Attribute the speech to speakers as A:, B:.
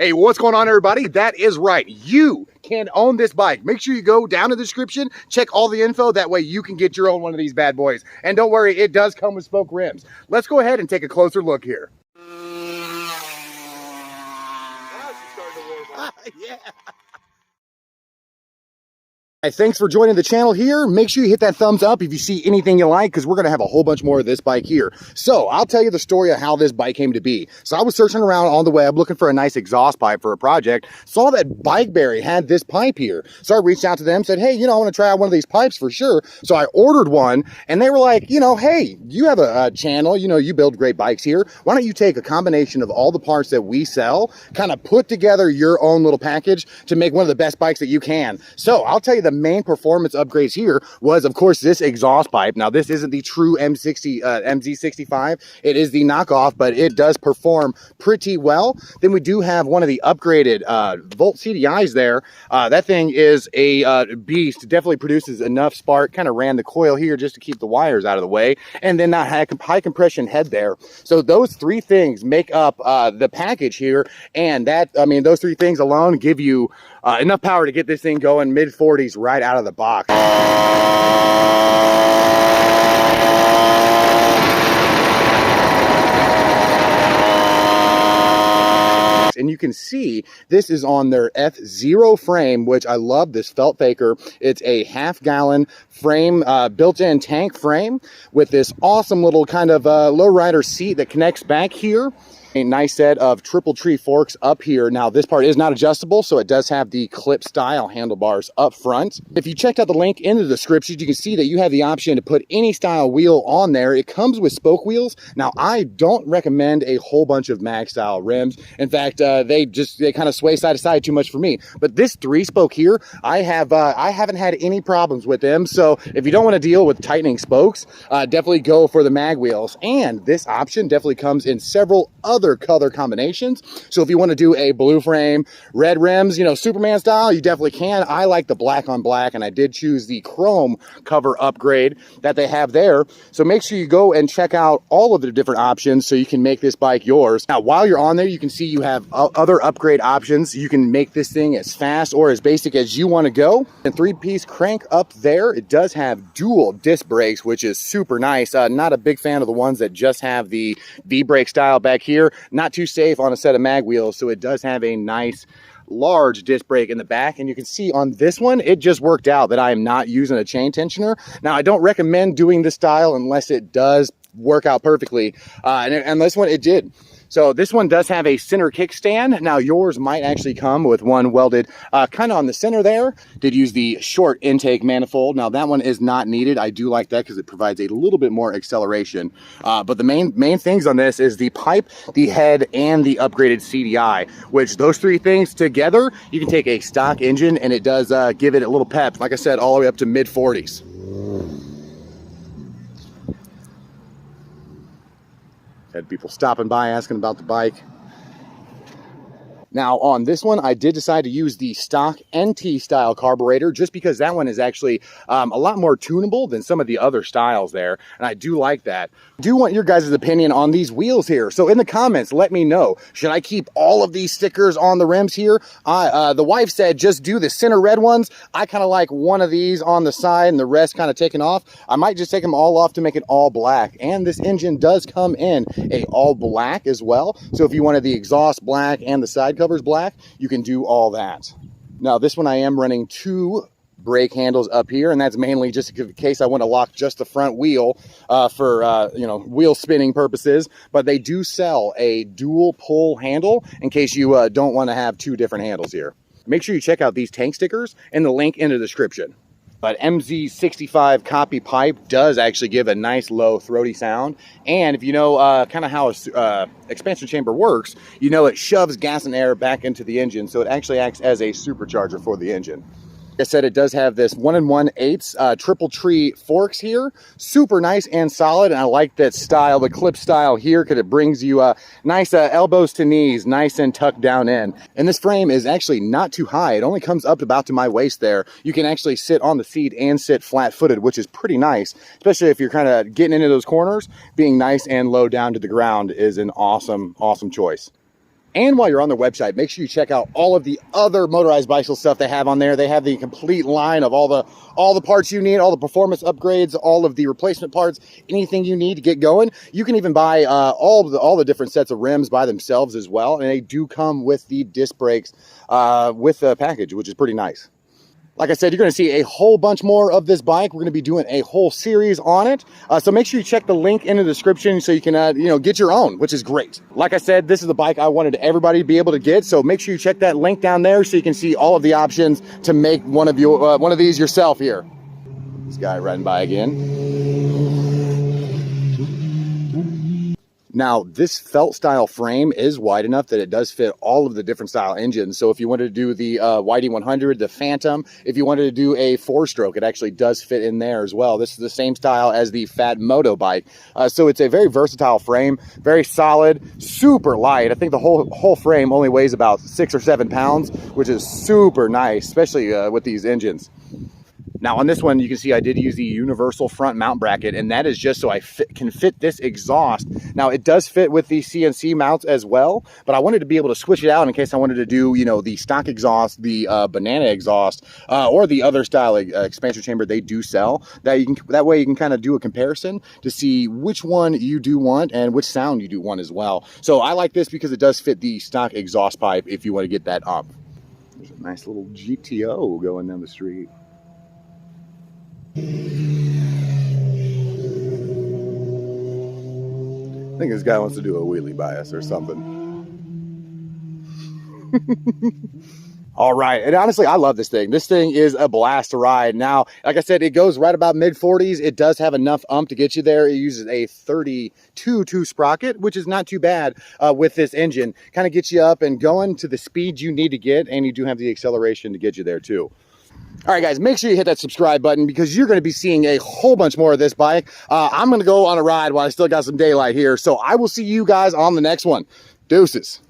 A: Hey, what's going on, everybody? That is right. You can own this bike. Make sure you go down in the description, check all the info. That way you can get your own one of these bad boys. And don't worry, it does come with spoke rims. Let's go ahead and take a closer look here. Yeah. Hey, thanks for joining the channel here. Make sure you hit that thumbs up if you see anything you like, because we're going to have a whole bunch more of this bike here. So I'll tell you the story of how this bike came to be. So I was searching around on the web looking for a nice exhaust pipe for a project. Saw that BikeBerry had this pipe here. So I reached out to them, said, hey, I want to try out one of these pipes for sure. So I ordered one, and they were like, hey, you have a channel, you build great bikes here. Why don't you take a combination of all the parts that we sell, kind of put together your own little package to make one of the best bikes that you can. So I'll tell you the main performance upgrades here was, of course, this exhaust pipe. Now, this isn't the true MZ65. It is the knockoff, but it does perform pretty well. Then we do have one of the upgraded Volt CDIs there. That thing is a beast. It definitely produces enough spark. Kind of ran the coil here just to keep the wires out of the way. And then that high compression head there. So those three things make up the package here. And that, those three things alone give you enough power to get this thing going mid-40s right out of the box. And you can see this is on their F0 frame, which I love this felt faker. It's a half-gallon frame, built-in tank frame with this awesome little kind of lowrider seat that connects back here. A nice set of triple tree forks up here. Now, this part is not adjustable, so it does have the clip style handlebars up front. If you checked out the link in the description, you can see that you have the option to put any style wheel on there. It comes with spoke wheels. Now, I don't recommend a whole bunch of mag style rims. In fact, they kind of sway side to side too much for me. But this 3-spoke here, I haven't had any problems with them. So if you don't want to deal with tightening spokes, definitely go for the mag wheels. And this option definitely comes in several other color combinations. So if you want to do a blue frame, red rims, Superman style, you definitely can. I like the black on black, and I did choose the chrome cover upgrade that they have there. So make sure you go and check out all of the different options so you can make this bike yours. Now, while you're on there, you can see you have other upgrade options. You can make this thing as fast or as basic as you want to go. And 3-piece crank up there. It does have dual disc brakes, which is super nice. Not a big fan of the ones that just have the V-brake style back here. Not too safe on a set of mag wheels, so it does have a nice large disc brake in the back. And you can see on this one, it just worked out that I am not using a chain tensioner. Now, I don't recommend doing this style unless it does work out perfectly, and this one, it did. So this one does have a center kickstand. Now, yours might actually come with one welded kind of on the center there. Did use the short intake manifold. Now, that one is not needed. I do like that because it provides a little bit more acceleration. But the main things on this is the pipe, the head, and the upgraded CDI, which those three things together, you can take a stock engine and it does give it a little pep. Like I said, all the way up to mid-40s. Had people stopping by asking about the bike. Now, on this one, I did decide to use the stock NT style carburetor just because that one is actually a lot more tunable than some of the other styles there, and I do like that. I do want your guys' opinion on these wheels here, so in the comments, let me know. Should I keep all of these stickers on the rims here? The wife said just do the center red ones. I kind of like one of these on the side and the rest kind of taken off. I might just take them all off to make it all black, and this engine does come in a all black as well, so if you wanted the exhaust black and the side covers black, you can do all that. Now, this one I am running 2 brake handles up here, and that's mainly just in case I want to lock just the front wheel for wheel spinning purposes. But they do sell a dual pull handle in case you don't want to have 2 different handles here. Make sure you check out these tank stickers in the link in the description. But MZ65 copy pipe does actually give a nice low throaty sound. And if you know kind of how a expansion chamber works, it shoves gas and air back into the engine. So it actually acts as a supercharger for the engine. Like I said, it does have this 1 1/8 triple tree forks here. Super nice and solid. And I like that style, the clip style here, because it brings you nice elbows to knees, nice and tucked down in. And this frame is actually not too high. It only comes up about to my waist there. You can actually sit on the seat and sit flat-footed, which is pretty nice, especially if you're kind of getting into those corners. Being nice and low down to the ground is an awesome, awesome choice. And while you're on their website, make sure you check out all of the other motorized bicycle stuff they have on there. They have the complete line of all the parts you need, all the performance upgrades, all of the replacement parts, anything you need to get going. You can even buy all the different sets of rims by themselves as well, and they do come with the disc brakes with the package, which is pretty nice. Like I said, you're going to see a whole bunch more of this bike. We're going to be doing a whole series on it. So make sure you check the link in the description so you can, get your own, which is great. Like I said, this is the bike I wanted everybody to be able to get. So make sure you check that link down there so you can see all of the options to make one of these yourself here. This guy riding by again. Now, this felt style frame is wide enough that it does fit all of the different style engines. So if you wanted to do the YD100, the Phantom, if you wanted to do a 4-stroke, it actually does fit in there as well. This is the same style as the Fat Moto bike. So it's a very versatile frame, very solid, super light. I think the whole frame only weighs about 6 or 7 pounds, which is super nice, especially with these engines. Now on this one, you can see I did use the universal front mount bracket, and that is just so I can fit this exhaust. Now it does fit with the CNC mounts as well, but I wanted to be able to switch it out in case I wanted to do, the stock exhaust, the banana exhaust, or the other style expansion chamber they do sell. That way you can kind of do a comparison to see which one you do want and which sound you do want as well. So I like this because it does fit the stock exhaust pipe if you want to get that up. There's a nice little GTO going down the street. I think this guy wants to do a wheelie by us or something. All right, and honestly, I love this thing. This thing is a blast to ride. Now, like I said, it goes right about mid-40s. It does have enough to get you there. It uses a 32 sprocket, which is not too bad with this engine. Kind of gets you up and going to the speed you need to get, and you do have the acceleration to get you there too. All right, guys, make sure you hit that subscribe button because you're going to be seeing a whole bunch more of this bike. I'm going to go on a ride while I still got some daylight here. So I will see you guys on the next one. Deuces.